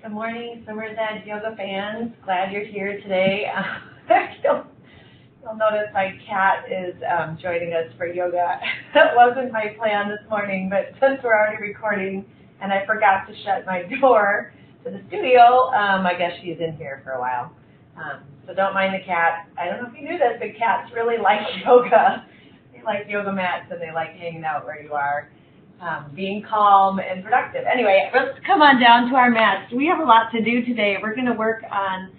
Good morning, Summer's Edge Yoga fans. Glad you're here today. You'll notice my cat is joining us for yoga. That wasn't my plan this morning, but since we're already recording and I forgot to shut my door to the studio, I guess she's in here for a while. So don't mind the cat. I don't know if you knew this, but cats really like yoga. They like yoga mats and they like hanging out where you are. Being calm and productive. Anyway, let's come on down to our mats. We have a lot to do today. We're going to work on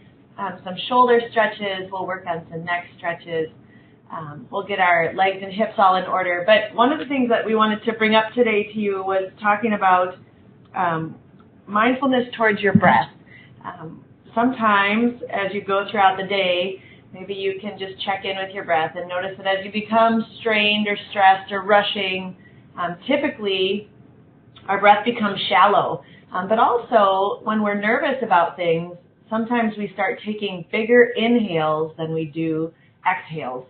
some shoulder stretches. We'll work on some neck stretches. We'll get our legs and hips all in order. But one of the things that we wanted to bring up today to you was talking about mindfulness towards your breath. Sometimes as you go throughout the day, maybe you can just check in with your breath and notice that as you become strained or stressed or rushing, typically, our breath becomes shallow, but also when we're nervous about things, sometimes we start taking bigger inhales than we do exhales.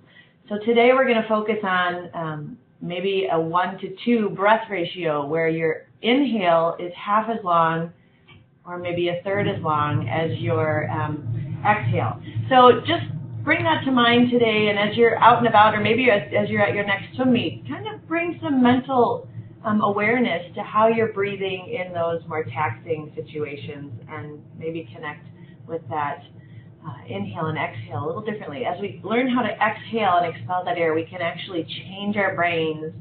So today we're going to focus on maybe a 1 to 2 breath ratio where your inhale is half as long or maybe a third as long as your exhale. So just bring that to mind today, and as you're out and about, or maybe as you're at your next swim meet, kind of bring some mental awareness to how you're breathing in those more taxing situations, and maybe connect with that inhale and exhale a little differently. As we learn how to exhale and expel that air, we can actually change our brains,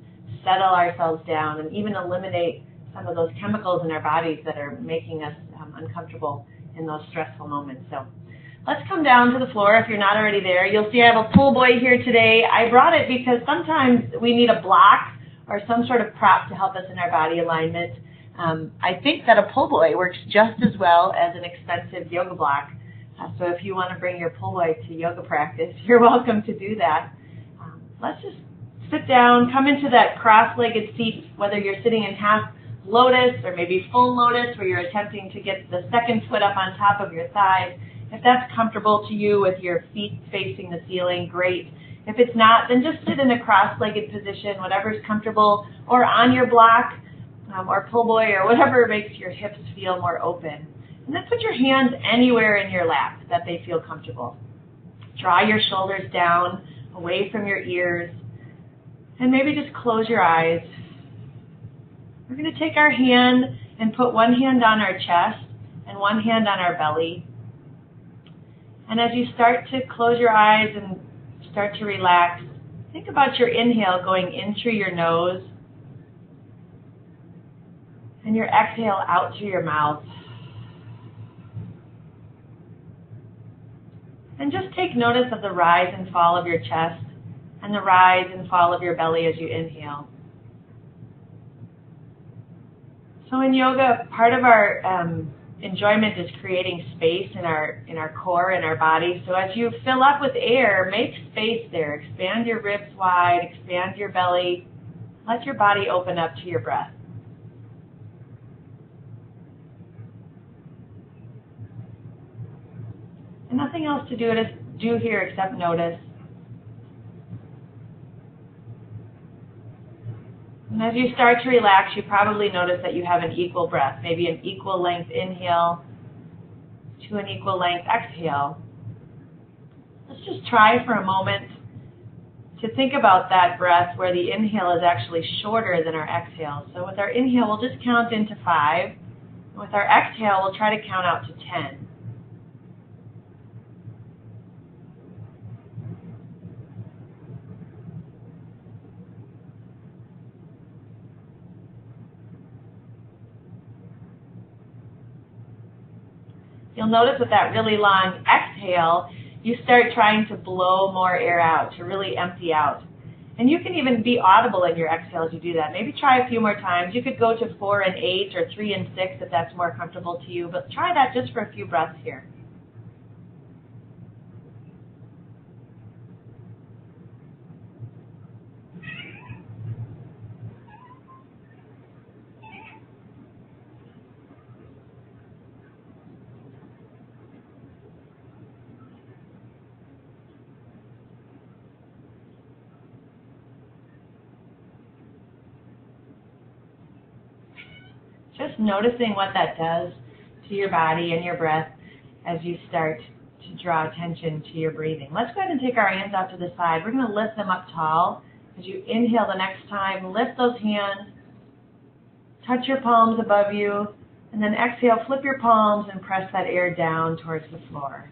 settle ourselves down, and even eliminate some of those chemicals in our bodies that are making us uncomfortable in those stressful moments. So let's come down to the floor if you're not already there. You'll see I have a pull buoy here today. I brought it because sometimes we need a block or some sort of prop to help us in our body alignment. I think that a pull buoy works just as well as an expensive yoga block. So if you want to bring your pull buoy to yoga practice, you're welcome to do that. Let's just sit down, come into that cross-legged seat, whether you're sitting in half lotus or maybe full lotus where you're attempting to get the second foot up on top of your thigh. If that's comfortable to you with your feet facing the ceiling, great. If it's not, then just sit in a cross-legged position, whatever's comfortable, or on your block, or pull buoy, or whatever makes your hips feel more open. And then put your hands anywhere in your lap that they feel comfortable. Draw your shoulders down, away from your ears, and maybe just close your eyes. We're going to take our hand and put one hand on our chest and one hand on our belly. And as you start to close your eyes and start to relax, think about your inhale going in through your nose and your exhale out through your mouth. And just take notice of the rise and fall of your chest and the rise and fall of your belly as you inhale. So in yoga, part of our enjoyment is creating space in our core and our body. So as you fill up with air, make space there. Expand your ribs wide, expand your belly. Let your body open up to your breath. And nothing else to do here except notice. And as you start to relax, you probably notice that you have an equal breath, maybe an equal length inhale to an equal length exhale. Let's just try for a moment to think about that breath where the inhale is actually shorter than our exhale. So with our inhale, we'll just count into 5. And with our exhale, we'll try to count out to 10. You'll notice with that really long exhale, you start trying to blow more air out, to really empty out. And you can even be audible in your exhale as you do that. Maybe try a few more times. You could go to 4 and 8 or 3 and 6 if that's more comfortable to you, but try that just for a few breaths here. Just noticing what that does to your body and your breath as you start to draw attention to your breathing. Let's go ahead and take our hands out to the side. We're going to lift them up tall. As you inhale the next time, lift those hands, touch your palms above you, and then exhale, flip your palms and press that air down towards the floor.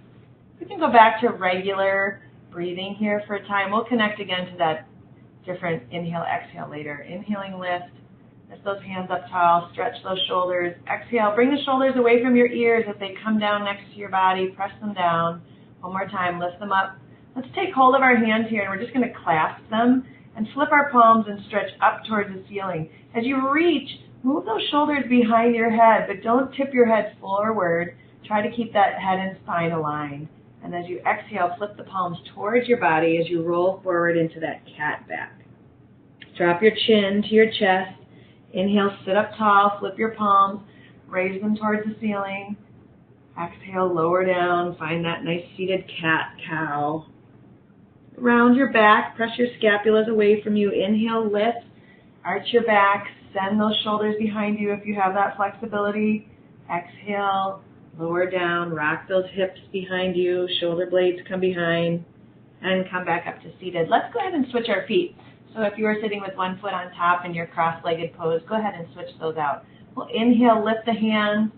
We can go back to regular breathing here for a time. We'll connect again to that different inhale, exhale later. Inhaling, lift those hands up tall, stretch those shoulders. Exhale, bring the shoulders away from your ears as they come down next to your body. Press them down. One more time, lift them up. Let's take hold of our hands here, and we're just going to clasp them and flip our palms and stretch up towards the ceiling. As you reach, move those shoulders behind your head, but don't tip your head forward. Try to keep that head and spine aligned. And as you exhale, flip the palms towards your body as you roll forward into that cat back. Drop your chin to your chest. Inhale, sit up tall, flip your palms, raise them towards the ceiling. Exhale, lower down, find that nice seated cat-cow. Round your back, press your scapulas away from you. Inhale, lift, arch your back, send those shoulders behind you if you have that flexibility. Exhale, lower down, rock those hips behind you, shoulder blades come behind, and come back up to seated. Let's go ahead and switch our feet. So if you are sitting with one foot on top in your cross-legged pose, go ahead and switch those out. We'll inhale, lift the hands.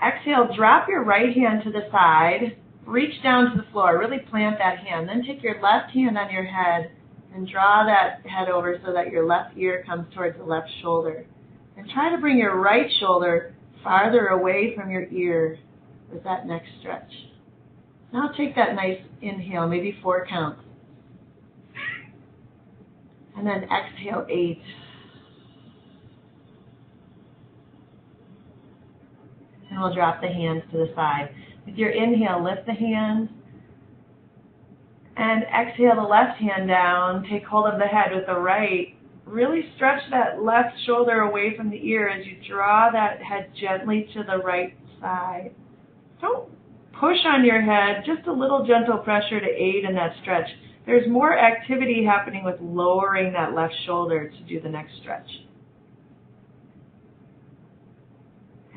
Exhale, drop your right hand to the side. Reach down to the floor. Really plant that hand. Then take your left hand on your head and draw that head over so that your left ear comes towards the left shoulder. And try to bring your right shoulder farther away from your ear with that next stretch. Now take that nice inhale, maybe 4 counts. And then exhale 8. And we'll drop the hands to the side. With your inhale, lift the hands. And exhale the left hand down. Take hold of the head with the right. Really stretch that left shoulder away from the ear as you draw that head gently to the right side. Don't push on your head, just a little gentle pressure to aid in that stretch. There's more activity happening with lowering that left shoulder to do the next stretch.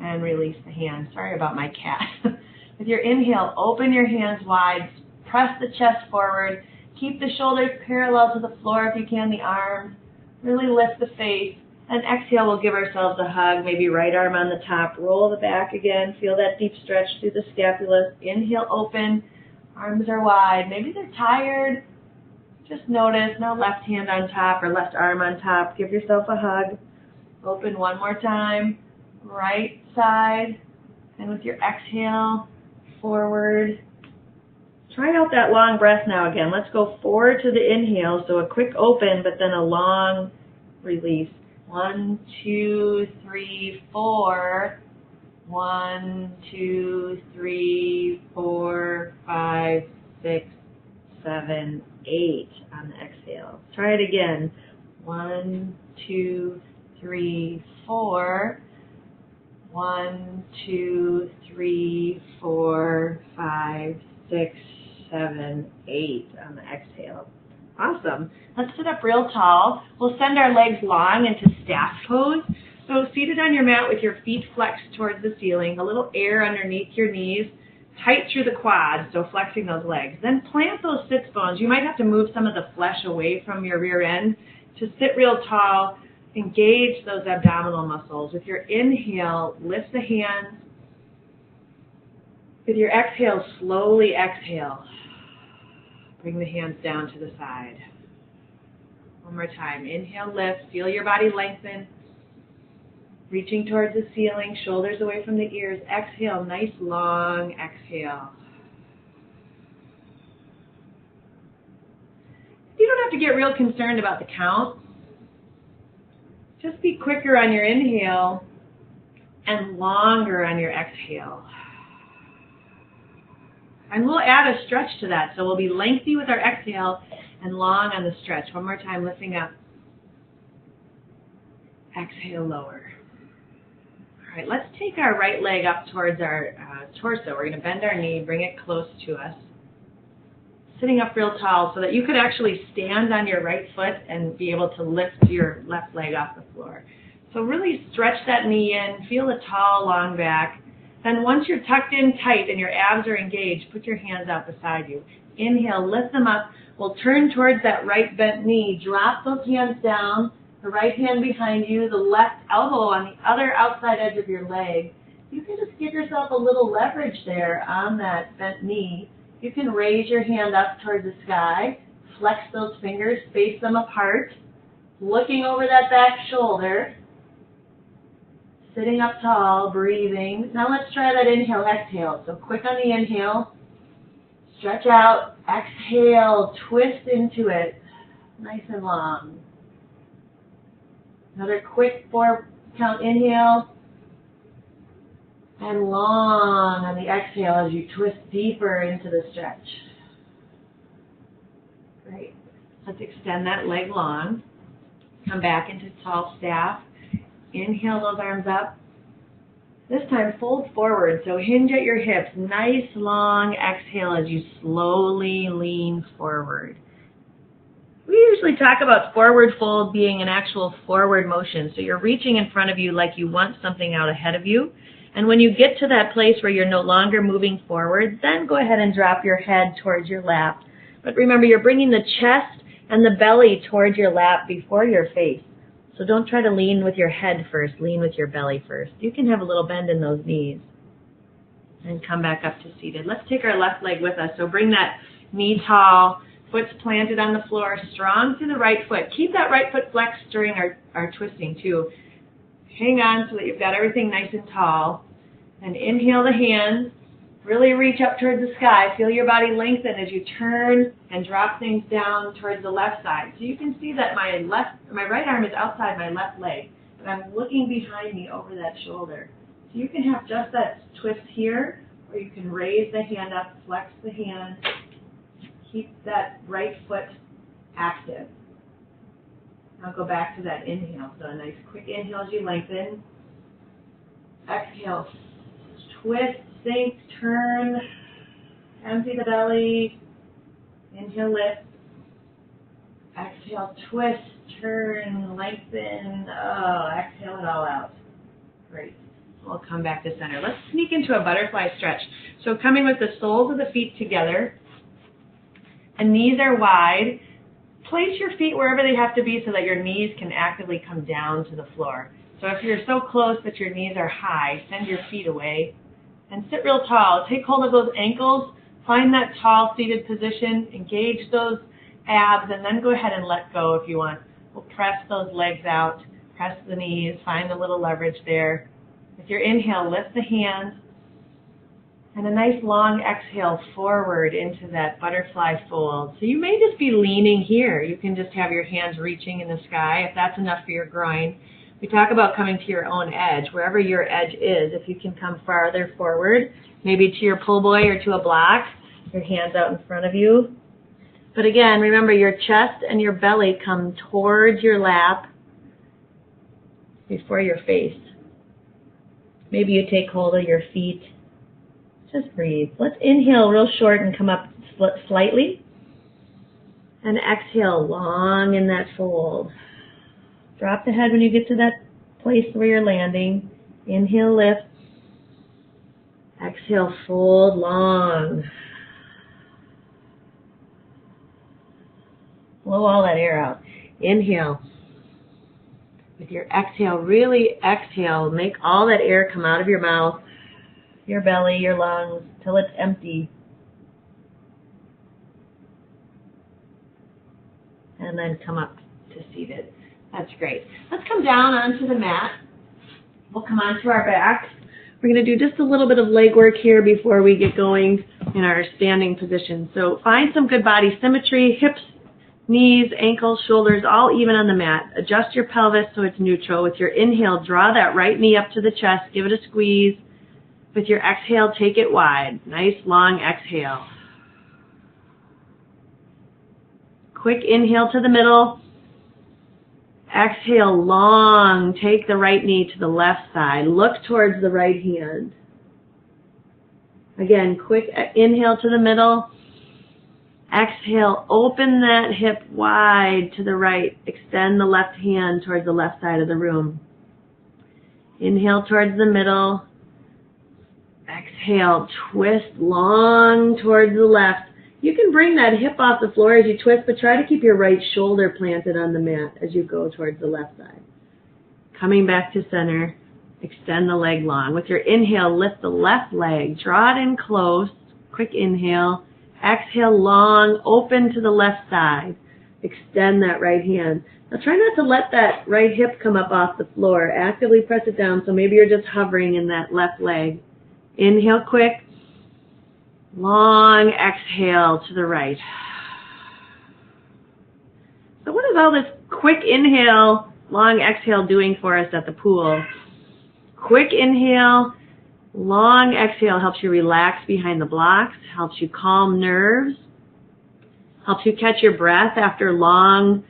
And release the hands. Sorry about my cat. With your inhale, open your hands wide, press the chest forward, keep the shoulders parallel to the floor if you can, the arms. Really lift the face. And exhale, we'll give ourselves a hug, maybe right arm on the top, roll the back again, feel that deep stretch through the scapulas. Inhale, open, arms are wide. Maybe they're tired. Just notice, now left hand on top or left arm on top. Give yourself a hug. Open one more time, right side. And with your exhale, forward. Try out that long breath now again. Let's go forward to the inhale, so a quick open, but then a long release. 1, 2, 3, 4. 1, 2, 3, 4, 5, 6, 7, 8 on the exhale. Try it again. 1, 2, 3, 4. 1, 2, 3, 4, 5, 6, 7, 8 on the exhale. Awesome. Let's sit up real tall. We'll send our legs long into staff pose. So seated on your mat with your feet flexed towards the ceiling, a little air underneath your knees, tight through the quads, so flexing those legs. Then plant those sits bones. You might have to move some of the flesh away from your rear end to sit real tall. Engage those abdominal muscles. With your inhale, lift the hands. With your exhale, slowly exhale. Bring the hands down to the side. One more time. Inhale, lift. Feel your body lengthen. Reaching towards the ceiling, shoulders away from the ears. Exhale, nice long exhale. You don't have to get real concerned about the count. Just be quicker on your inhale and longer on your exhale. And we'll add a stretch to that. So we'll be lengthy with our exhale and long on the stretch. One more time, lifting up. Exhale, lower. All right, let's take our right leg up towards our torso. We're going to bend our knee, bring it close to us. Sitting up real tall so that you could actually stand on your right foot and be able to lift your left leg off the floor. So So really stretch that knee in, feel the tall, long back. Then once you're tucked in tight and your abs are engaged, put your hands out beside you. Inhale, lift them up. We'll turn towards that right bent knee. Drop those hands down, the right hand behind you, the left elbow on the other outside edge of your leg. You can just give yourself a little leverage there on that bent knee. You can raise your hand up towards the sky, flex those fingers, space them apart, looking over that back shoulder, sitting up tall, breathing. Now let's try that inhale, exhale. So quick on the inhale, stretch out, exhale, twist into it, nice and long. Another quick 4-count inhale, and long on the exhale as you twist deeper into the stretch. Great. Let's extend that leg long. Come back into tall staff. Inhale those arms up. This time fold forward, so hinge at your hips. Nice long exhale as you slowly lean forward. We usually talk about forward fold being an actual forward motion. So you're reaching in front of you like you want something out ahead of you. And when you get to that place where you're no longer moving forward, then go ahead and drop your head towards your lap. But remember, you're bringing the chest and the belly towards your lap before your face. So don't try to lean with your head first, lean with your belly first. You can have a little bend in those knees. And come back up to seated. Let's take our left leg with us. So bring that knee tall, foot's planted on the floor, strong to the right foot. Keep that right foot flexed during our twisting too. Hang on so that you've got everything nice and tall. And inhale the hands. Really reach up towards the sky. Feel your body lengthen as you turn and drop things down towards the left side. So you can see that my right arm is outside my left leg, but I'm looking behind me over that shoulder. So you can have just that twist here, or you can raise the hand up, flex the hand, keep that right foot active. Now go back to that inhale. So a nice quick inhale as you lengthen. Exhale, twist, sink, turn, empty the belly. Inhale, lift. Exhale, twist, turn, lengthen. Oh, exhale it all out. Great. We'll come back to center. Let's sneak into a butterfly stretch. So coming with the soles of the feet together, and knees are wide. Place your feet wherever they have to be so that your knees can actively come down to the floor. So if you're so close that your knees are high, send your feet away and sit real tall. Take hold of those ankles, find that tall seated position, engage those abs, and then go ahead and let go if you want. We'll press those legs out, press the knees, find a little leverage there. With your inhale, lift the hands, and a nice long exhale forward into that butterfly fold. So you may just be leaning here. You can just have your hands reaching in the sky if that's enough for your groin. We talk about coming to your own edge, wherever your edge is. If you can come farther forward, maybe to your pull buoy or to a block, your hands out in front of you. But again, remember your chest and your belly come towards your lap before your face. Maybe you take hold of your feet. Just breathe. Let's inhale real short and come up slightly. And exhale long in that fold. Drop the head when you get to that place where you're landing. Inhale, lift. Exhale, fold long. Blow all that air out. Inhale. With your exhale, really exhale. Make all that air come out of your mouth, your belly, your lungs, till it's empty. And then come up to seated. That's great. Let's come down onto the mat. We'll come onto our backs. We're going to do just a little bit of leg work here before we get going in our standing position. So find some good body symmetry, hips, knees, ankles, shoulders, all even on the mat. Adjust your pelvis so it's neutral. With your inhale, draw that right knee up to the chest. Give it a squeeze. With your exhale, take it wide. Nice long exhale. Quick inhale to the middle. Exhale long. Take the right knee to the left side. Look towards the right hand. Again, quick inhale to the middle. Exhale, open that hip wide to the right. Extend the left hand towards the left side of the room. Inhale towards the middle. Exhale, twist long towards the left. You can bring that hip off the floor as you twist, but try to keep your right shoulder planted on the mat as you go towards the left side. Coming back to center, extend the leg long. With your inhale, lift the left leg, draw it in close, quick inhale. Exhale, long, open to the left side. Extend that right hand. Now try not to let that right hip come up off the floor. Actively press it down, so maybe you're just hovering in that left leg. Inhale quick. Long exhale to the right. So what is all this quick inhale, long exhale doing for us at the pool? Quick inhale, long exhale helps you relax behind the blocks, helps you calm nerves, helps you catch your breath after long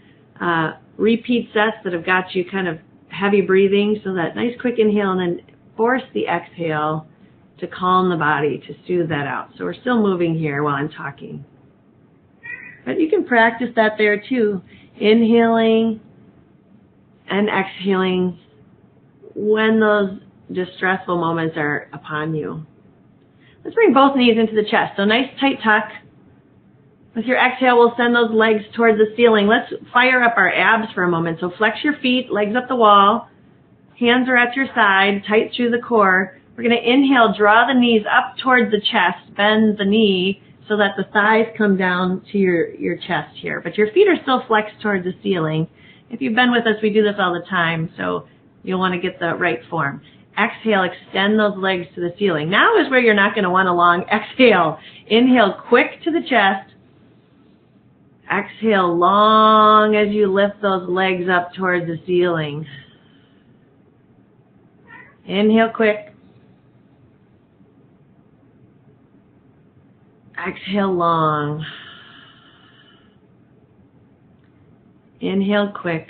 repeat sets that have got you kind of heavy breathing. So that nice quick inhale and then force the exhale to calm the body, to soothe that out. So we're still moving here while I'm talking. But you can practice that there too. Inhaling and exhaling when those distressful moments are upon you. Let's bring both knees into the chest. So nice tight tuck. With your exhale, we'll send those legs towards the ceiling. Let's fire up our abs for a moment. So flex your feet, legs up the wall. Hands are at your side, tight through the core. We're going to inhale, draw the knees up towards the chest, bend the knee so that the thighs come down to your chest here. But your feet are still flexed towards the ceiling. If you've been with us, we do this all the time, so you'll want to get the right form. Exhale, extend those legs to the ceiling. Now is where you're not going to want a long exhale. Inhale quick to the chest. Exhale long as you lift those legs up towards the ceiling. Inhale quick. Exhale long. Inhale quick.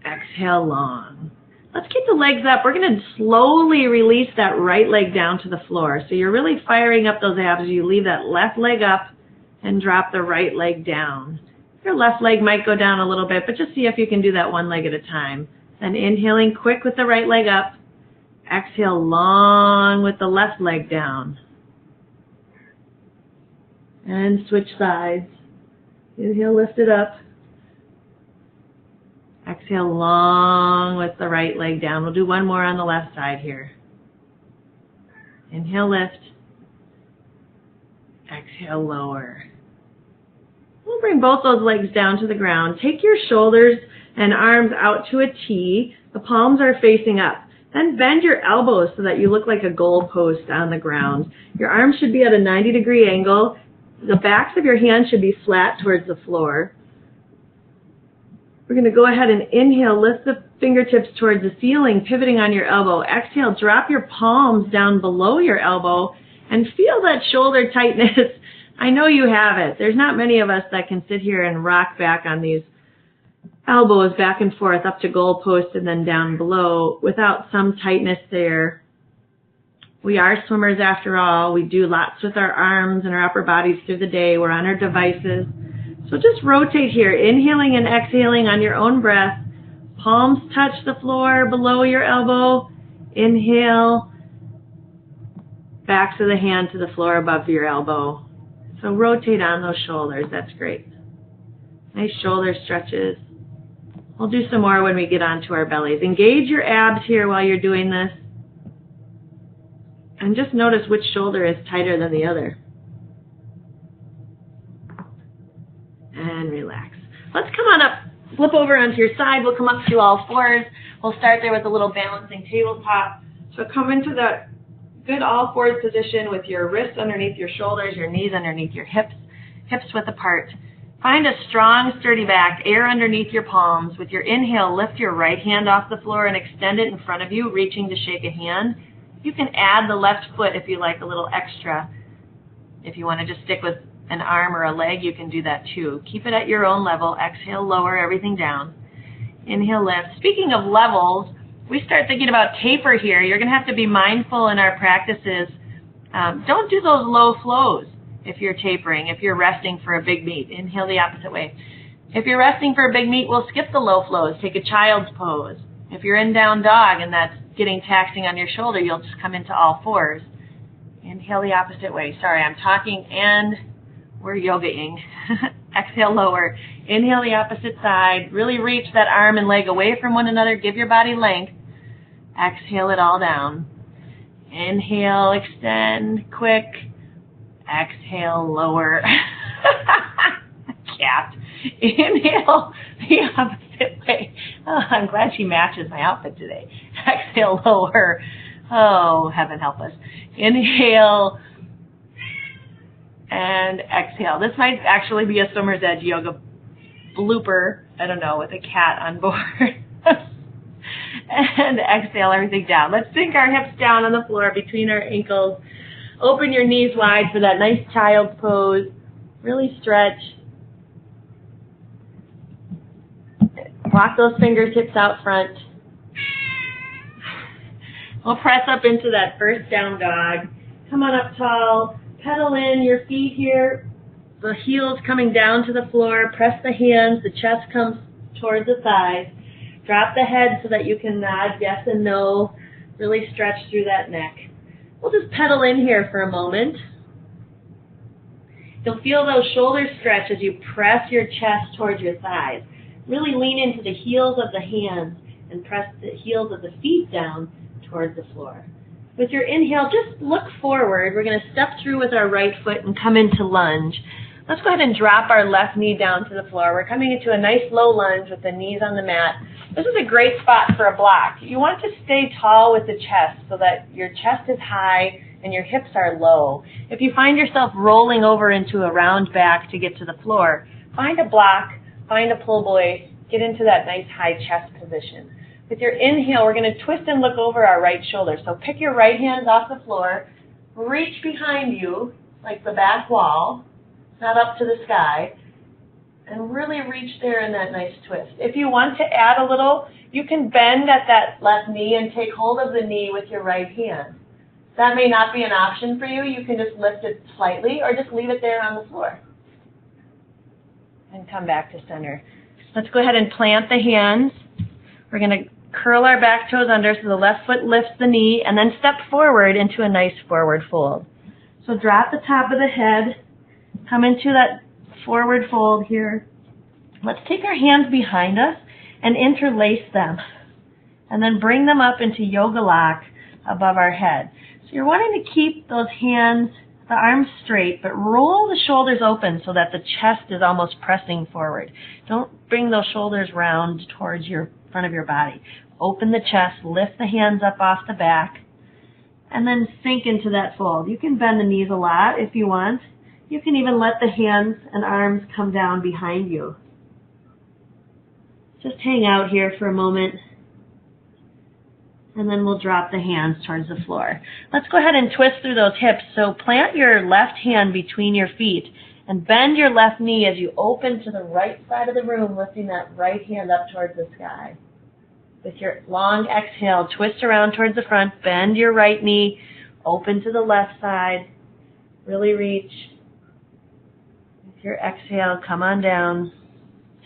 Exhale long. Let's keep the legs up. We're going to slowly release that right leg down to the floor. So you're really firing up those abs. You leave that left leg up and drop the right leg down. Your left leg might go down a little bit, but just see if you can do that one leg at a time. Then inhaling quick with the right leg up. Exhale long with the left leg down. And switch sides. Inhale, lift it up. Exhale long with the right leg down. We'll do one more on the left side here. Inhale, lift. Exhale, lower. We'll bring both those legs down to the ground. Take your shoulders and arms out to a T. The palms are facing up. Then bend your elbows so that you look like a goal post on the ground. Your arms should be at a 90-degree angle. The backs of your hands should be flat towards the floor. We're going to go ahead and inhale, lift the fingertips towards the ceiling, pivoting on your elbow. Exhale, drop your palms down below your elbow and feel that shoulder tightness. I know you have it. There's not many of us that can sit here and rock back on these elbows back and forth up to goal post and then down below without some tightness there. We are swimmers after all. We do lots with our arms and our upper bodies through the day. We're on our devices. So just rotate here, inhaling and exhaling on your own breath. Palms touch the floor below your elbow. Inhale. Backs of the hand to the floor above your elbow. So rotate on those shoulders. That's great. Nice shoulder stretches. We'll do some more when we get onto our bellies. Engage your abs here while you're doing this. And just notice which shoulder is tighter than the other. And relax. Let's come on up. Flip over onto your side. We'll come up to all fours. We'll start there with a little balancing tabletop. So come into that good all fours position with your wrists underneath your shoulders, your knees underneath your hips, hips width apart. Find a strong, sturdy back, air underneath your palms. With your inhale, lift your right hand off the floor and extend it in front of you, reaching to shake a hand. You can add the left foot if you like a little extra. If you want to just stick with an arm or a leg, you can do that too. Keep it at your own level. Exhale, lower everything down. Inhale, lift. Speaking of levels, we start thinking about taper here. You're going to have to be mindful in our practices. Don't do those low flows if you're tapering, if you're resting for a big meet. Inhale the opposite way. If you're resting for a big meet, we'll skip the low flows. Take a child's pose. If you're in down dog and that's getting taxing on your shoulder, you'll just come into all fours. Inhale the opposite way. Sorry, I'm talking and we're yogaing. Exhale, lower. Inhale the opposite side. Really reach that arm and leg away from one another. Give your body length. Exhale it all down. Inhale, extend, quick. Exhale, lower. Cat. Inhale the opposite way. Oh, I'm glad she matches my outfit today. Exhale, lower. Oh, heaven help us. Inhale and exhale. This might actually be a Swimmer's Edge yoga blooper, I don't know, with a cat on board. And exhale everything down. Let's sink our hips down on the floor between our ankles. Open your knees wide for that nice child's pose. Really stretch. Walk those fingertips out front. We'll press up into that first down dog. Come on up tall. Pedal in your feet here. The heels coming down to the floor. Press the hands. The chest comes towards the thighs. Drop the head so that you can nod yes and no. Really stretch through that neck. We'll just pedal in here for a moment. You'll feel those shoulders stretch as you press your chest towards your thighs. Really lean into the heels of the hands and press the heels of the feet down towards the floor. With your inhale, just look forward. We're going to step through with our right foot and come into lunge. Let's go ahead and drop our left knee down to the floor. We're coming into a nice low lunge with the knees on the mat. This is a great spot for a block. You want to stay tall with the chest so that your chest is high and your hips are low. If you find yourself rolling over into a round back to get to the floor, find a block, find a pull buoy, get into that nice high chest position. With your inhale, we're going to twist and look over our right shoulder. So pick your right hands off the floor, reach behind you like the back wall, not up to the sky, and really reach there in that nice twist. If you want to add a little, you can bend at that left knee and take hold of the knee with your right hand. That may not be an option for you. You can just lift it slightly or just leave it there on the floor. And come back to center. Let's go ahead and plant the hands. We're going to curl our back toes under so the left foot lifts the knee and then step forward into a nice forward fold. So drop the top of the head. Come into that forward fold here. Let's take our hands behind us and interlace them. And then bring them up into yoga lock above our head. So you're wanting to keep those hands, the arms straight, but roll the shoulders open so that the chest is almost pressing forward. Don't bring those shoulders round towards your front of your body. Open the chest, lift the hands up off the back, and then sink into that fold. You can bend the knees a lot if you want. You can even let the hands and arms come down behind you. Just hang out here for a moment, and then we'll drop the hands towards the floor. Let's go ahead and twist through those hips. So plant your left hand between your feet and bend your left knee as you open to the right side of the room, lifting that right hand up towards the sky. With your long exhale, twist around towards the front, bend your right knee, open to the left side, really reach. With your exhale, come on down,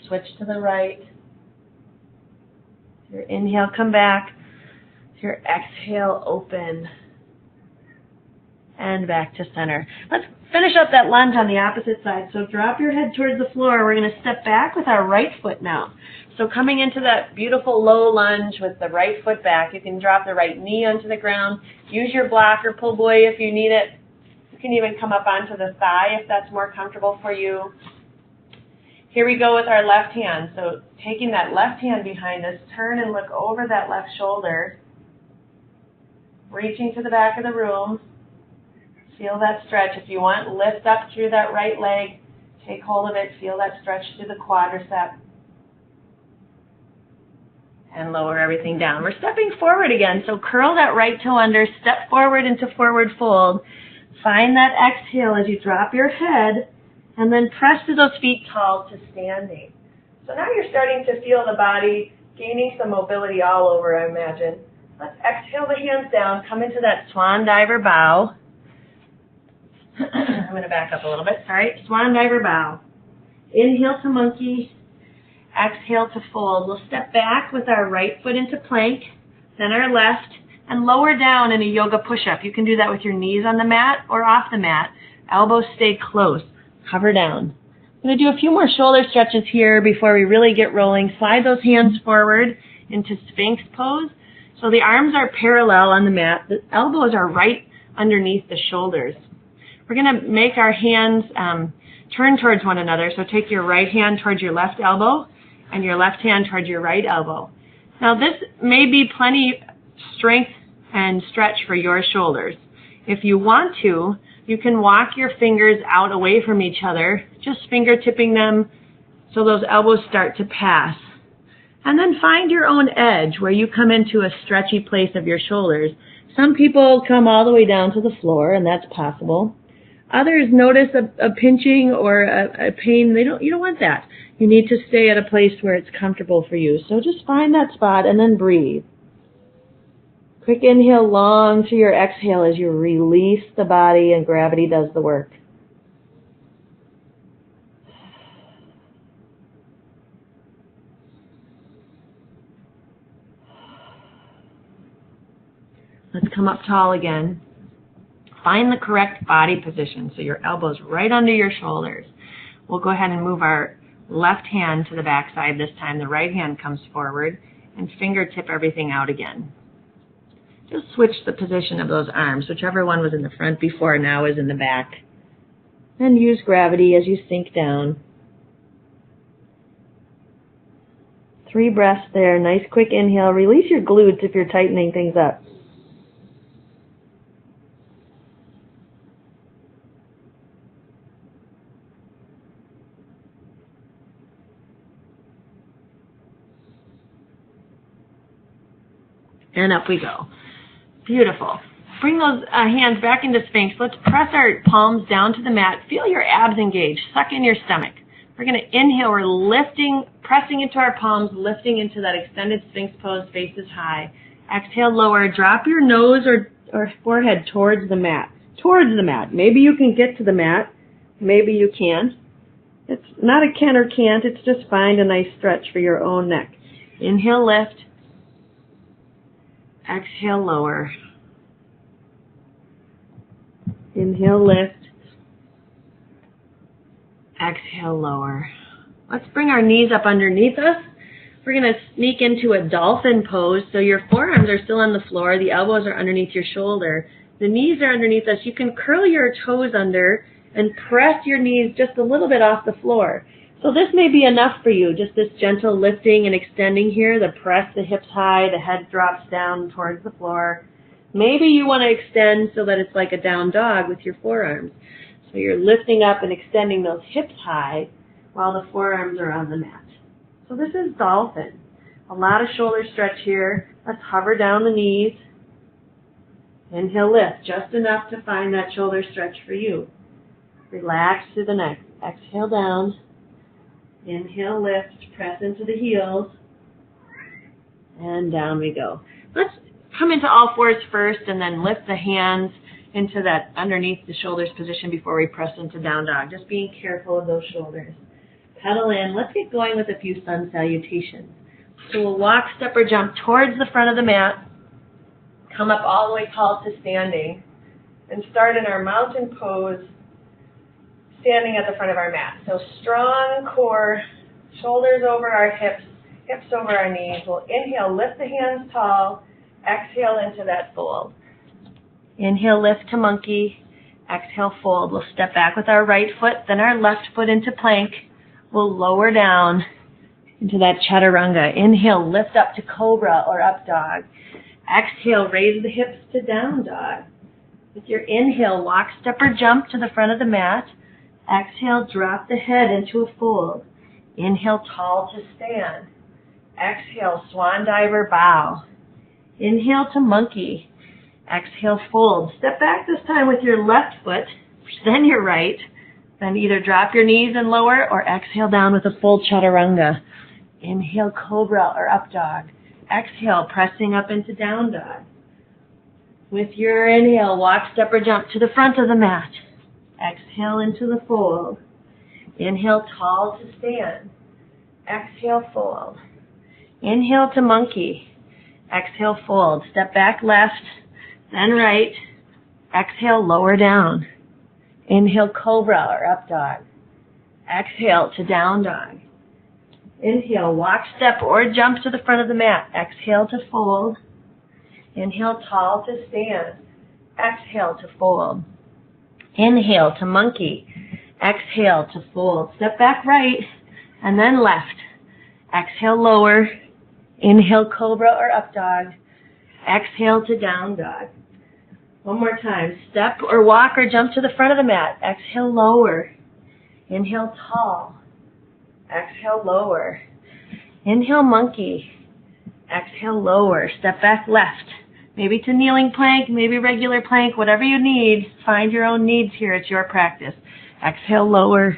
switch to the right. With your inhale, come back. With your exhale, open. And back to center. Let's finish up that lunge on the opposite side. So drop your head towards the floor. We're going to step back with our right foot now. So coming into that beautiful low lunge with the right foot back, you can drop the right knee onto the ground. Use your block or pull buoy if you need it. You can even come up onto the thigh if that's more comfortable for you. Here we go with our left hand. So taking that left hand behind us, turn and look over that left shoulder. Reaching to the back of the room. Feel that stretch. If you want, lift up through that right leg. Take hold of it. Feel that stretch through the quadricep. And lower everything down. We're stepping forward again. So curl that right toe under. Step forward into forward fold. Find that exhale as you drop your head. And then press through those feet tall to standing. So now you're starting to feel the body gaining some mobility all over, I imagine. Let's exhale the hands down. Come into that swan diver bow. I'm going to back up a little bit. Sorry. Swan diver bow. Inhale to monkey. Exhale to fold. We'll step back with our right foot into plank, then our left, and lower down in a yoga push-up. You can do that with your knees on the mat or off the mat. Elbows stay close. Hover down. I'm going to do a few more shoulder stretches here before we really get rolling. Slide those hands forward into Sphinx pose. So the arms are parallel on the mat. The elbows are right underneath the shoulders. We're going to make our hands turn towards one another. So take your right hand towards your left elbow and your left hand towards your right elbow. Now this may be plenty strength and stretch for your shoulders. If you want to, you can walk your fingers out away from each other, just fingertipping them so those elbows start to pass. And then find your own edge where you come into a stretchy place of your shoulders. Some people come all the way down to the floor, and that's possible. Others notice a pinching or a pain. You don't want that. You need to stay at a place where it's comfortable for you. So just find that spot and then breathe. Quick inhale long to your exhale as you release the body and gravity does the work. Let's come up tall again. Find the correct body position so your elbows right under your shoulders. We'll go ahead and move our left hand to the back side this time. The right hand comes forward and fingertip everything out again. Just switch the position of those arms. Whichever one was in the front before now is in the back. And use gravity as you sink down. 3 breaths there. Nice quick inhale. Release your glutes if you're tightening things up. And up we go. Beautiful. Bring those hands back into Sphinx. Let's press our palms down to the mat. Feel your abs engage. Suck in your stomach. We're going to inhale. We're lifting, pressing into our palms, lifting into that extended Sphinx pose, faces high. Exhale, lower. Drop your nose or forehead towards the mat. Towards the mat. Maybe you can get to the mat. Maybe you can't. It's not a can or can't. It's just find a nice stretch for your own neck. Inhale, lift. Exhale, lower. Inhale, lift. Exhale, lower. Let's bring our knees up underneath us. We're going to sneak into a dolphin pose. So your forearms are still on the floor. The elbows are underneath your shoulder. The knees are underneath us. You can curl your toes under and press your knees just a little bit off the floor. So this may be enough for you, just this gentle lifting and extending here, the press the hips high, the head drops down towards the floor. Maybe you want to extend so that it's like a down dog with your forearms. So you're lifting up and extending those hips high while the forearms are on the mat. So this is dolphin. A lot of shoulder stretch here. Let's hover down the knees. Inhale, lift, just enough to find that shoulder stretch for you. Relax through the neck. Exhale down. Inhale, lift, press into the heels, and down we go. Let's come into all fours first and then lift the hands into that underneath the shoulders position before we press into down dog. Just being careful of those shoulders. Pedal in. Let's get going with a few sun salutations. So we'll walk, step, or jump towards the front of the mat, come up all the way tall to standing, and start in our mountain pose, standing at the front of our mat. So strong core, shoulders over our hips, hips over our knees. We'll inhale, lift the hands tall. Exhale into that fold. Inhale, lift to monkey. Exhale, fold. We'll step back with our right foot, then our left foot into plank. We'll lower down into that chaturanga. Inhale, lift up to cobra or up dog. Exhale, raise the hips to down dog. With your inhale, walk, step, or jump to the front of the mat. Exhale, drop the head into a fold. Inhale, tall to stand. Exhale, swan diver, bow. Inhale to monkey. Exhale, fold. Step back this time with your left foot, then your right. Then either drop your knees and lower or exhale down with a full chaturanga. Inhale, cobra or up dog. Exhale, pressing up into down dog. With your inhale, walk, step, or jump to the front of the mat. Exhale into the fold. Inhale, tall to stand. Exhale, fold. Inhale to monkey. Exhale, fold. Step back left, then right. Exhale, lower down. Inhale, cobra or up dog. Exhale to down dog. Inhale, walk, step, or jump to the front of the mat. Exhale to fold. Inhale, tall to stand. Exhale to fold. Inhale to monkey. Exhale to fold. Step back right and then left. Exhale, lower. Inhale, cobra or up dog. Exhale to down dog. One more time. Step or walk or jump to the front of the mat. Exhale, lower. Inhale, tall. Exhale, lower. Inhale, monkey. Exhale, lower. Step back left. Maybe to kneeling plank, maybe regular plank, whatever you need. Find your own needs here. It's your practice. Exhale, lower.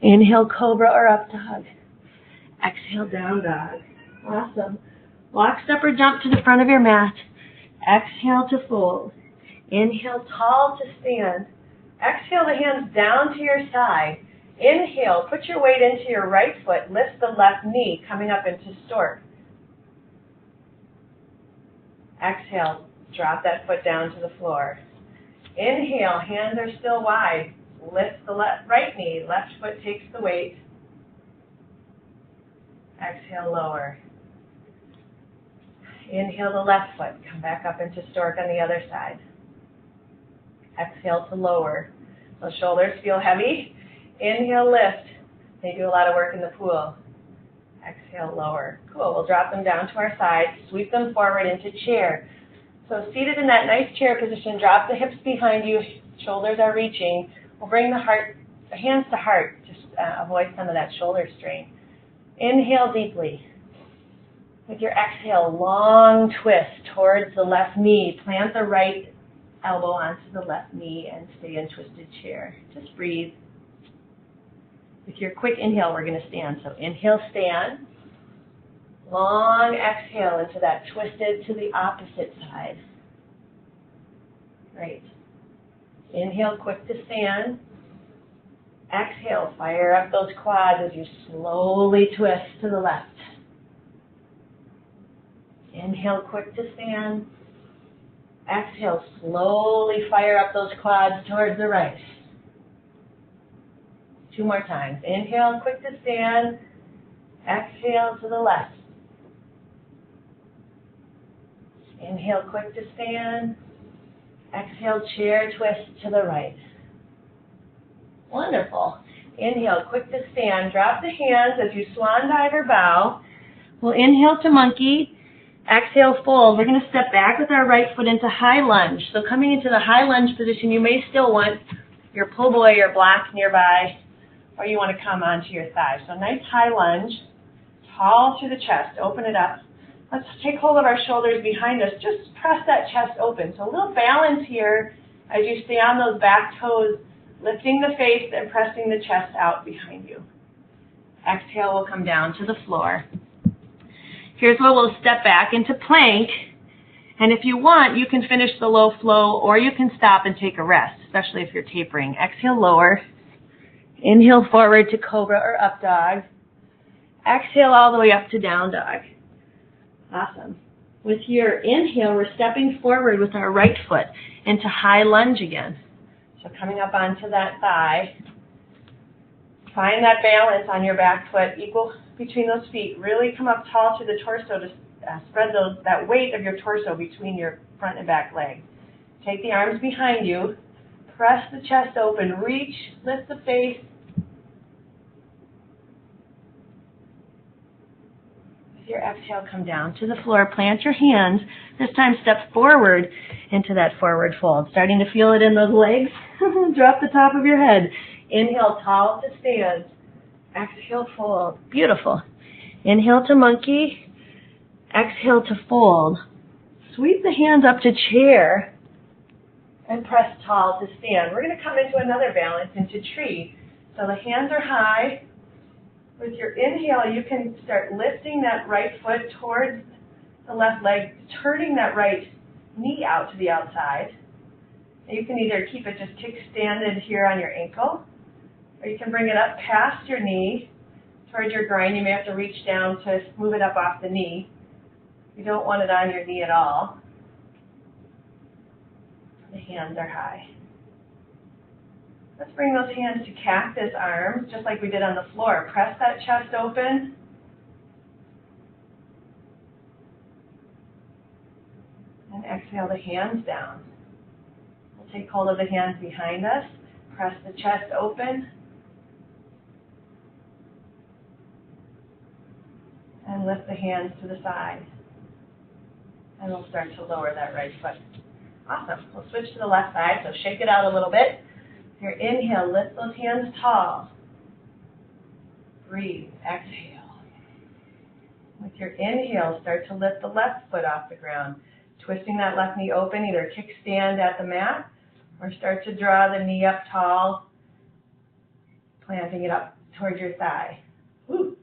Inhale, cobra or up dog. Exhale, down dog. Awesome. Walk, step, or jump to the front of your mat. Exhale to fold. Inhale, tall to stand. Exhale the hands down to your side. Inhale, put your weight into your right foot. Lift the left knee, coming up into stork. Exhale, drop that foot down to the floor. Inhale, hands are still wide. Lift the right knee, left foot takes the weight. Exhale, lower. Inhale the left foot, come back up into stork on the other side. Exhale to lower. Those shoulders feel heavy. Inhale, lift. They do a lot of work in the pool. Exhale, lower. Cool. We'll drop them down to our side. Sweep them forward into chair. So seated in that nice chair position, drop the hips behind you. Shoulders are reaching. We'll bring the hands to heart to avoid some of that shoulder strain. Inhale deeply. With your exhale, long twist towards the left knee. Plant the right elbow onto the left knee and stay in twisted chair. Just breathe. With your quick inhale, we're going to stand. So inhale, stand. Long exhale into that twisted to the opposite side. Great. Inhale, quick to stand. Exhale, fire up those quads as you slowly twist to the left. Inhale, quick to stand. Exhale, slowly fire up those quads towards the right. 2 more times. Inhale, quick to stand. Exhale to the left. Inhale, quick to stand. Exhale, chair twist to the right. Wonderful. Inhale, quick to stand. Drop the hands as you swan dive or bow. We'll inhale to monkey. Exhale, fold. We're going to step back with our right foot into high lunge. So coming into the high lunge position, you may still want your pull buoy or block nearby, or you want to come onto your thighs. So nice high lunge, tall through the chest. Open it up. Let's take hold of our shoulders behind us. Just press that chest open. So a little balance here as you stay on those back toes, lifting the face and pressing the chest out behind you. Exhale, we'll come down to the floor. Here's where we'll step back into plank. And if you want, you can finish the low flow or you can stop and take a rest, especially if you're tapering. Exhale, lower. Inhale forward to cobra or up dog. Exhale all the way up to down dog. Awesome. With your inhale, we're stepping forward with our right foot into high lunge again. So coming up onto that thigh. Find that balance on your back foot, equal between those feet. Really come up tall through the torso to spread that weight of your torso between your front and back legs. Take the arms behind you. Press the chest open. Reach. Lift the face. With your exhale, come down to the floor. Plant your hands. This time step forward into that forward fold. Starting to feel it in those legs? Drop the top of your head. Inhale, tall to stand. Exhale, fold. Beautiful. Inhale to monkey. Exhale to fold. Sweep the hands up to chair and press tall to stand. We're going to come into another balance, into tree. So the hands are high. With your inhale, you can start lifting that right foot towards the left leg, turning that right knee out to the outside. You can either keep it just kickstanded here on your ankle, or you can bring it up past your knee, towards your groin. You may have to reach down to move it up off the knee. You don't want it on your knee at all. The hands are high. Let's bring those hands to cactus arms, just like we did on the floor. Press that chest open. And exhale the hands down. We'll take hold of the hands behind us. Press the chest open. And lift the hands to the side. And we'll start to lower that right foot. Awesome. We'll switch to the left side, so shake it out a little bit. Your inhale, lift those hands tall. Breathe, exhale. With your inhale, start to lift the left foot off the ground. Twisting that left knee open, either kickstand at the mat or start to draw the knee up tall, planting it up towards your thigh. Woo!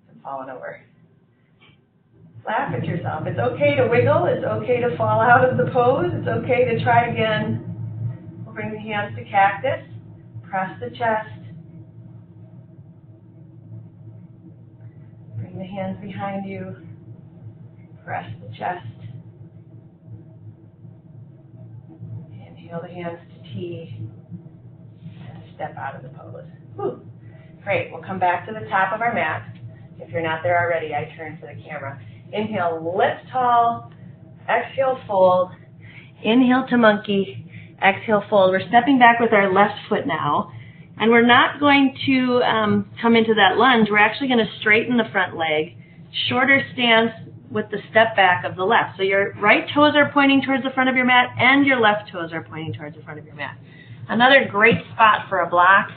I'm falling over. Laugh at yourself. It's okay to wiggle. It's okay to fall out of the pose. It's okay to try again. We'll bring the hands to cactus. Press the chest. Bring the hands behind you. Press the chest. Inhale the hands to T. And step out of the pose. Whew. Great. We'll come back to the top of our mat. If you're not there already, I turn for the camera. Inhale, lift tall. Exhale, fold. Inhale to monkey. Exhale, fold. We're stepping back with our left foot now. And we're not going to come into that lunge. We're actually going to straighten the front leg. Shorter stance with the step back of the left. So your right toes are pointing towards the front of your mat and your left toes are pointing towards the front of your mat. Another great spot for a block,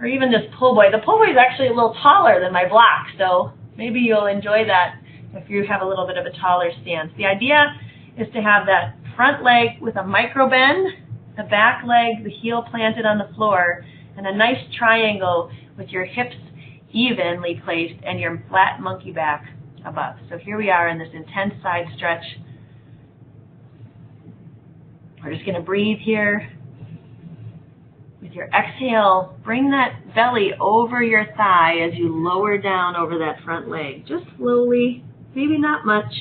or even this pull buoy. The pull buoy is actually a little taller than my block, so maybe you'll enjoy that if you have a little bit of a taller stance. The idea is to have that front leg with a micro bend, the back leg, the heel planted on the floor, and a nice triangle with your hips evenly placed and your flat monkey back above. So here we are in this intense side stretch. We're just going to breathe here. With your exhale, bring that belly over your thigh as you lower down over that front leg. Just slowly, maybe not much.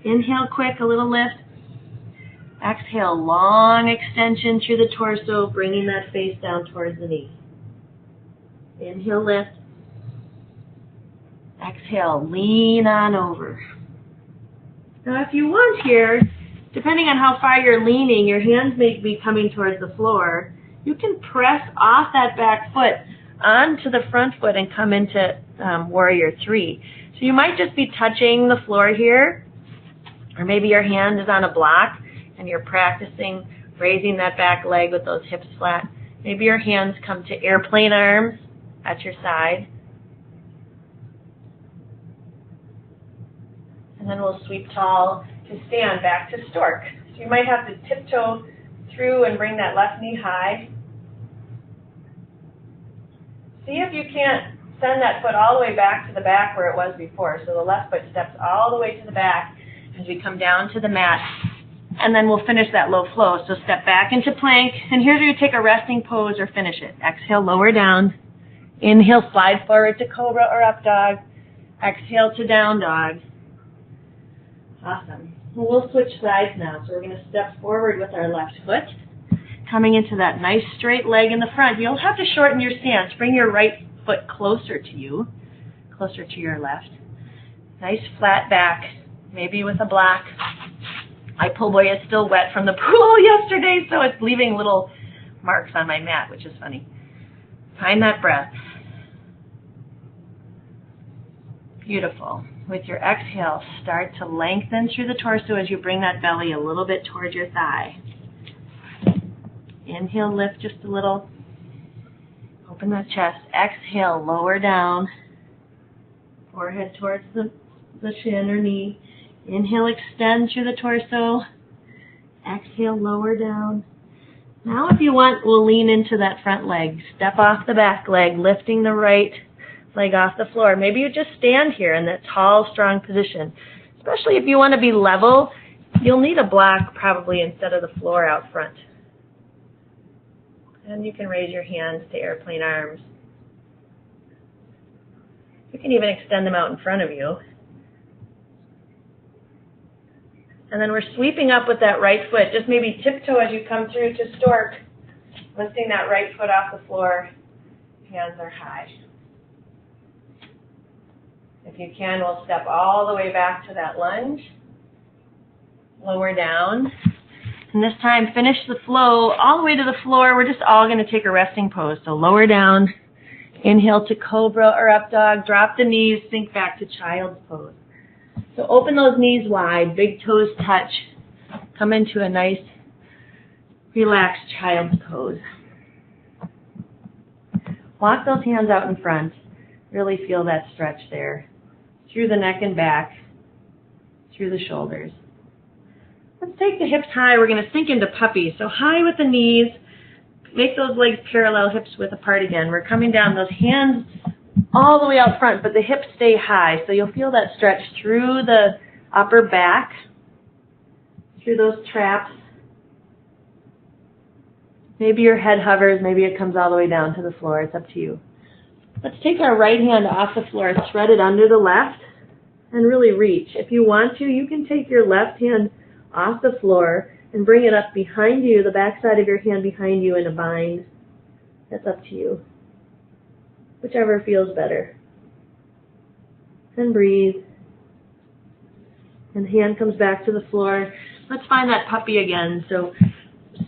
Inhale quick, a little lift. Exhale, long extension through the torso, bringing that face down towards the knee. Inhale, lift. Exhale, lean on over. Now if you want here, depending on how far you're leaning, your hands may be coming towards the floor. You can press off that back foot onto the front foot and come into Warrior 3. So you might just be touching the floor here, or maybe your hand is on a block and you're practicing raising that back leg with those hips flat. Maybe your hands come to airplane arms at your side. And then we'll sweep tall to stand back to stork. So you might have to tiptoe through and bring that left knee high. See if you can't send that foot all the way back to the back where it was before. So the left foot steps all the way to the back as we come down to the mat. And then we'll finish that low flow. So step back into plank. And here's where you take a resting pose or finish it. Exhale, lower down. Inhale, slide forward to cobra or up dog. Exhale to down dog. Awesome. We'll switch sides now. So we're going to step forward with our left foot, coming into that nice straight leg in the front. You'll have to shorten your stance. Bring your right foot closer to you, closer to your left. Nice flat back, maybe with a block. My pull buoy is still wet from the pool yesterday, so it's leaving little marks on my mat, which is funny. Find that breath. Beautiful. With your exhale, start to lengthen through the torso as you bring that belly a little bit towards your thigh. Inhale, lift just a little. Open that chest. Exhale, lower down. Forehead towards the shin or knee. Inhale, extend through the torso. Exhale, lower down. Now if you want, we'll lean into that front leg. Step off the back leg, lifting the right leg off the floor. Maybe you just stand here in that tall, strong position. Especially if you want to be level, you'll need a block probably instead of the floor out front. And you can raise your hands to airplane arms. You can even extend them out in front of you. And then we're sweeping up with that right foot. Just maybe tiptoe as you come through to stork, lifting that right foot off the floor. Hands are high. If you can, we'll step all the way back to that lunge. Lower down. And this time, finish the flow all the way to the floor. We're just all going to take a resting pose. So lower down. Inhale to cobra or up dog. Drop the knees. Sink back to child's pose. So open those knees wide. Big toes touch. Come into a nice, relaxed child's pose. Walk those hands out in front. Really feel that stretch there. Through the neck and back. Through the shoulders. Let's take the hips high. We're going to sink into puppy. So high with the knees. Make those legs parallel, hips width apart again. We're coming down, those hands all the way out front, but the hips stay high. So you'll feel that stretch through the upper back, through those traps. Maybe your head hovers, maybe it comes all the way down to the floor. It's up to you. Let's take our right hand off the floor, thread it under the left, and really reach. If you want to, you can take your left hand off the floor and bring it up behind you, the back side of your hand behind you in a bind. That's up to you. Whichever feels better. And breathe. And hand comes back to the floor. Let's find that puppy again. So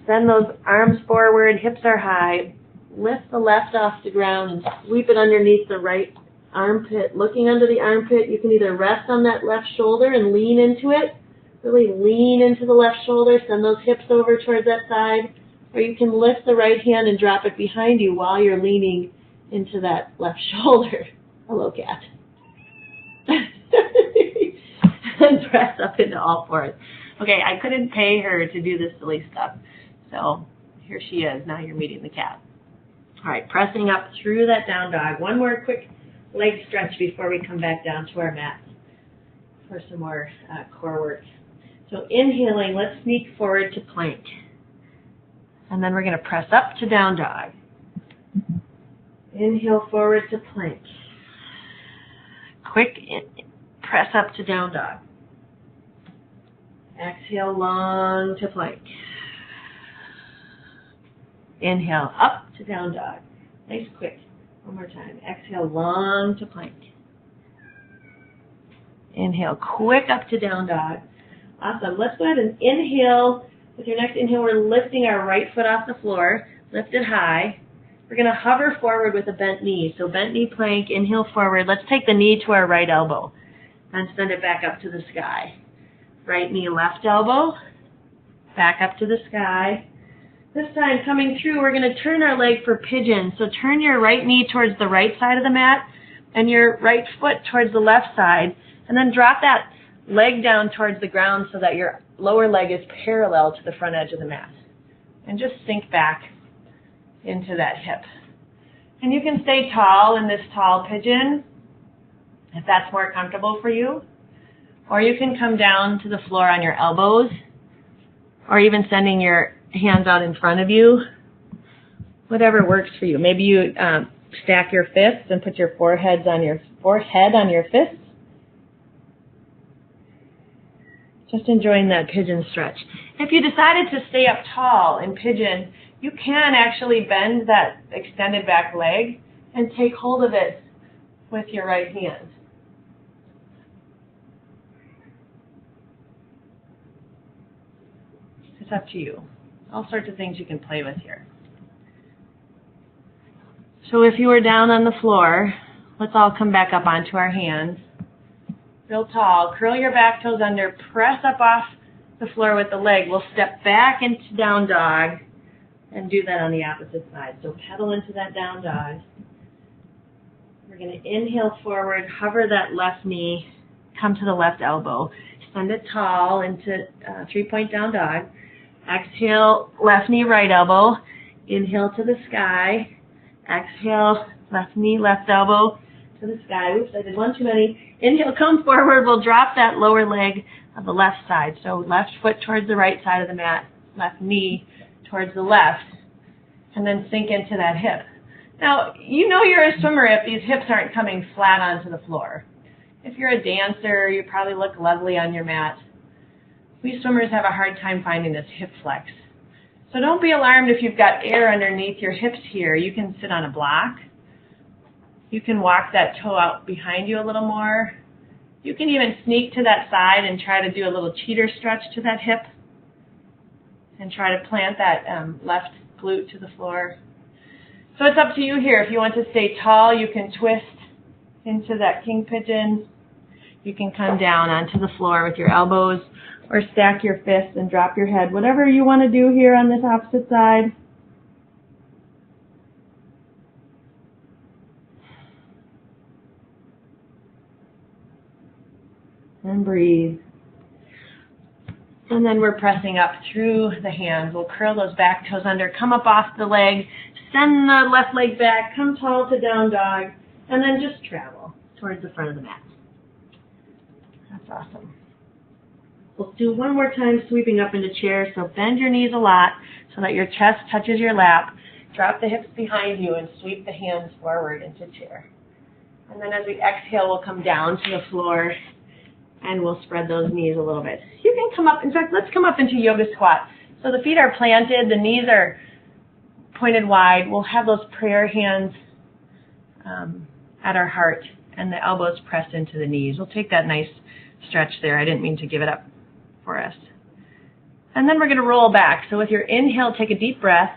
send those arms forward, hips are high. Lift the left off the ground and sweep it underneath the right armpit. Looking under the armpit, you can either rest on that left shoulder and lean into it. Really lean into the left shoulder, send those hips over towards that side, or you can lift the right hand and drop it behind you while you're leaning into that left shoulder. Hello, cat. And press up into all fours. Okay, I couldn't pay her to do this silly stuff, so here she is. Now you're meeting the cat. All right, pressing up through that down dog. One more quick leg stretch before we come back down to our mat for some more core work. So inhaling, let's sneak forward to plank. And then we're going to press up to down dog. Inhale forward to plank. Quick press up to down dog. Exhale long to plank. Inhale up to down dog. Nice quick. One more time. Exhale long to plank. Inhale quick up to down dog. Awesome. Let's go ahead and inhale. With your next inhale, we're lifting our right foot off the floor. Lift it high. We're going to hover forward with a bent knee. So bent knee plank, inhale forward. Let's take the knee to our right elbow and send it back up to the sky. Right knee, left elbow, back up to the sky. This time coming through, we're going to turn our leg for pigeon. So turn your right knee towards the right side of the mat and your right foot towards the left side. And then drop that leg down towards the ground so that your lower leg is parallel to the front edge of the mat. And just sink back into that hip. And you can stay tall in this tall pigeon if that's more comfortable for you. Or you can come down to the floor on your elbows, or even sending your hands out in front of you. Whatever works for you. Maybe you stack your fists and put your forehead on your fists. Just enjoying that pigeon stretch. If you decided to stay up tall in pigeon, you can actually bend that extended back leg and take hold of it with your right hand. It's up to you. All sorts of things you can play with here. So if you were down on the floor, let's all come back up onto our hands. Real tall. Curl your back toes under. Press up off the floor with the leg. We'll step back into down dog and do that on the opposite side. So pedal into that down dog. We're going to inhale forward, hover that left knee, come to the left elbow. Send it tall into three-point down dog. Exhale, left knee, right elbow. Inhale to the sky. Exhale, left knee, left elbow to the sky. Oops, I did one too many. Inhale, come forward. We'll drop that lower leg on the left side. So left foot towards the right side of the mat, left knee towards the left, and then sink into that hip. Now, you know you're a swimmer if these hips aren't coming flat onto the floor. If you're a dancer, you probably look lovely on your mat. We swimmers have a hard time finding this hip flex. So don't be alarmed if you've got air underneath your hips here. You can sit on a block. You can walk that toe out behind you a little more. You can even sneak to that side and try to do a little cheater stretch to that hip and try to plant that left glute to the floor. So it's up to you here. If you want to stay tall, you can twist into that king pigeon. You can come down onto the floor with your elbows or stack your fists and drop your head. Whatever you want to do here on this opposite side. And breathe. And then we're pressing up through the hands. We'll curl those back toes under, come up off the leg, send the left leg back, come tall to down dog, and then just travel towards the front of the mat. That's awesome. We'll do one more time sweeping up into chair. So bend your knees a lot so that your chest touches your lap. Drop the hips behind you and sweep the hands forward into chair. And then as we exhale, we'll come down to the floor and we'll spread those knees a little bit. You can come up, in fact, let's come up into yoga squat. So the feet are planted, the knees are pointed wide. We'll have those prayer hands at our heart and the elbows pressed into the knees. We'll take that nice stretch there. I didn't mean to give it up for us. And then we're going to roll back. So with your inhale, take a deep breath.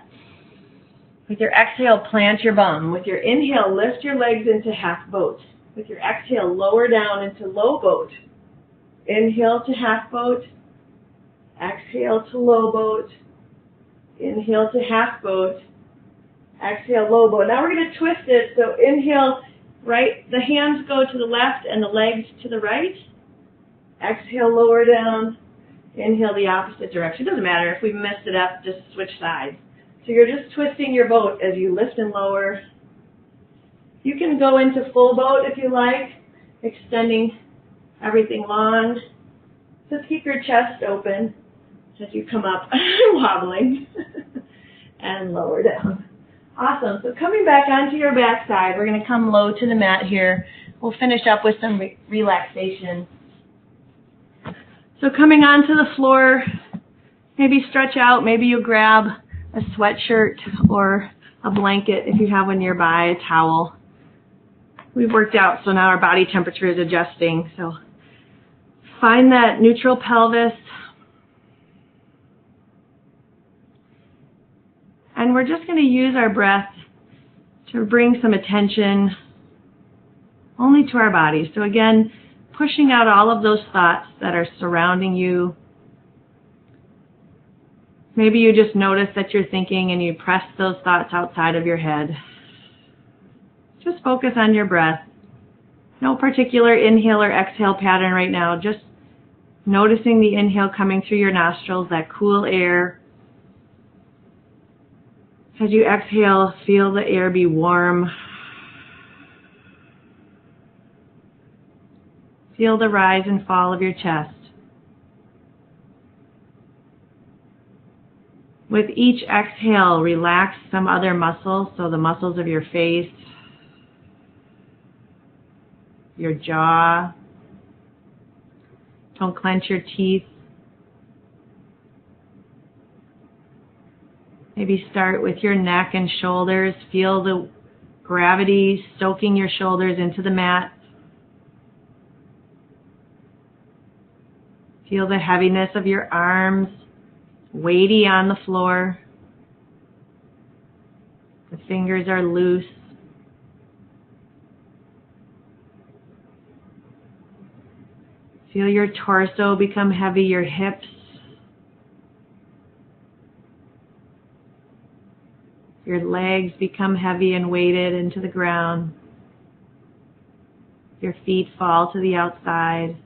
With your exhale, plant your bum. With your inhale, lift your legs into half boat. With your exhale, lower down into low boat. Inhale to half boat. Exhale to low boat. Inhale to half boat. Exhale, low boat. Now we're going to twist it. So inhale, right, the hands go to the left and the legs to the right. Exhale, lower down. Inhale the opposite direction. It doesn't matter if we messed it up, just switch sides. So you're just twisting your boat as you lift and lower. You can go into full boat if you like, extending everything long. Just keep your chest open as you come up, wobbling, and lower down. Awesome. So coming back onto your back side, we're going to come low to the mat here. We'll finish up with some relaxation. So coming onto the floor, maybe stretch out, maybe you grab a sweatshirt or a blanket if you have one nearby, a towel. We've worked out, so now our body temperature is adjusting. So find that neutral pelvis. And we're just going to use our breath to bring some attention only to our body. So again, pushing out all of those thoughts that are surrounding you. Maybe you just notice that you're thinking and you press those thoughts outside of your head. Just focus on your breath. No particular inhale or exhale pattern right now. Just noticing the inhale coming through your nostrils, that cool air. As you exhale, feel the air be warm. Feel the rise and fall of your chest. With each exhale, relax some other muscles, so the muscles of your face, your jaw. Don't clench your teeth. Maybe start with your neck and shoulders. Feel the gravity soaking your shoulders into the mat. Feel the heaviness of your arms, weighty on the floor. The fingers are loose. Feel your torso become heavy, your hips. Your legs become heavy and weighted into the ground. Your feet fall to the outside.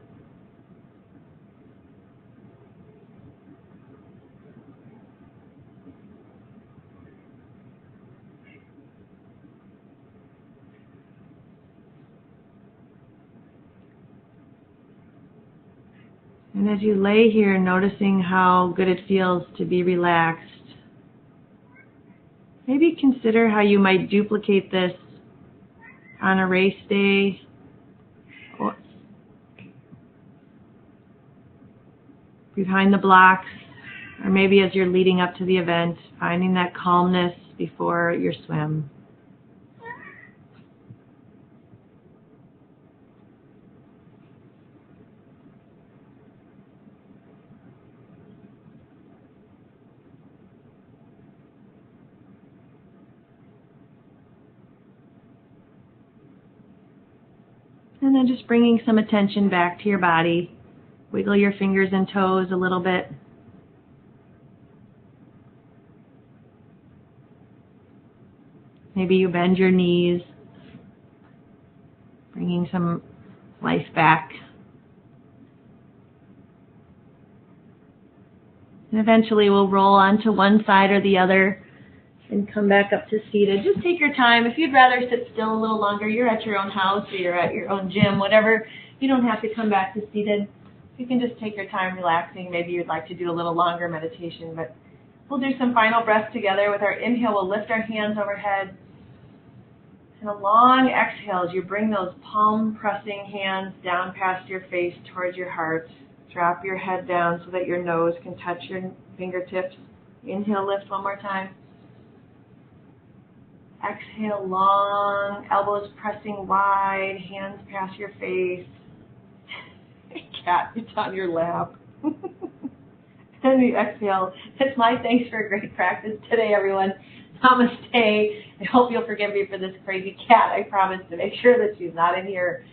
And as you lay here, noticing how good it feels to be relaxed, maybe consider how you might duplicate this on a race day, or behind the blocks, or maybe as you're leading up to the event, finding that calmness before your swim. And then just bringing some attention back to your body. Wiggle your fingers and toes a little bit. Maybe you bend your knees, bringing some life back. And eventually we'll roll onto one side or the other and come back up to seated. Just take your time. If you'd rather sit still a little longer, you're at your own house or you're at your own gym, whatever. You don't have to come back to seated. You can just take your time relaxing. Maybe you'd like to do a little longer meditation, but we'll do some final breaths together. With our inhale, we'll lift our hands overhead. And a long exhale as you bring those palm pressing hands down past your face towards your heart. Drop your head down so that your nose can touch your fingertips. Inhale, lift one more time. Exhale, long, elbows pressing wide, hands past your face. Cat, it's on your lap. And you exhale. It's my thanks for a great practice today, everyone. Namaste. I hope you'll forgive me for this crazy cat. I promise to make sure that she's not in here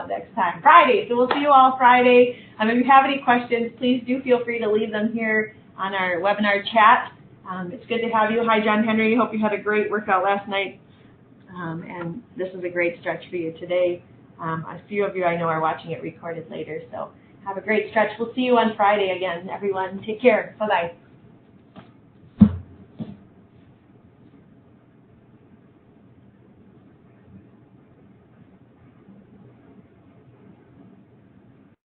next time. Friday. So we'll see you all Friday. If you have any questions, please do feel free to leave them here on our webinar chat. It's good to have you. Hi, John Henry. Hope you had a great workout last night. And this is a great stretch for you today. A few of you I know are watching it recorded later. So have a great stretch. We'll see you on Friday again, everyone. Take care. Bye-bye.